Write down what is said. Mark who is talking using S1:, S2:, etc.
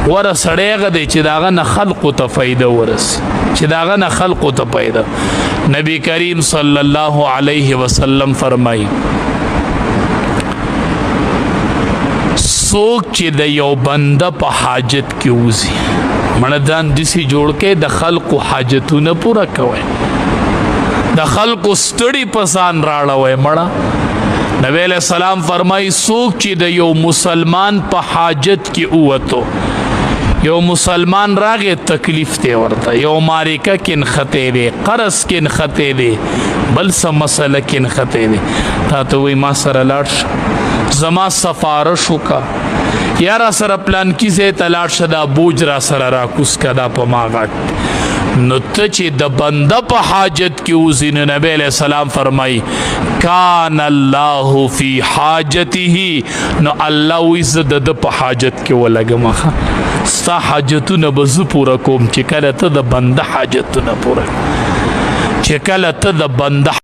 S1: ور سړی هغه دی چې د هغه نه خلقو ته فایده ورسي، چې د هغه نه خلقو ته فایده. نبی کریم صلی الله علیه وسلم فرمایي څوک چې د یو بنده په حاجت کې وځي، مړه ځان داسې جوړ کې د خلقو حاجتونه پوره کوئ، د خلقو ستړي په ځان راړوئ. مړه نبی علیہ السلام فرمایي څوک چې د یو مسلمان په حاجت کې ووتو، یو مسلمان راغی تکلیف دی ورته، یو معرکه کې نښتی دی، قرض کې نښتی دی، بل څه مسله کې نښتی دی، تا ته وایي ما سره لاړ شه، زما سفارش وکړه، یا را سره پلانکي ځای ته لاړ شه، دا بوج را سره راکوز که دا په ما غټ. نو ته چې د بنده په حاجت کې وځې، نو نبی علیہ السلام فرمایي کان الله فی حاجته، نو الله وایي زه د ده په حاجت کې ولګم، ستا حاجتونه به زه پوره کوم چې کله ته د بنده حاجتونه پوره، چې کله ته د بنده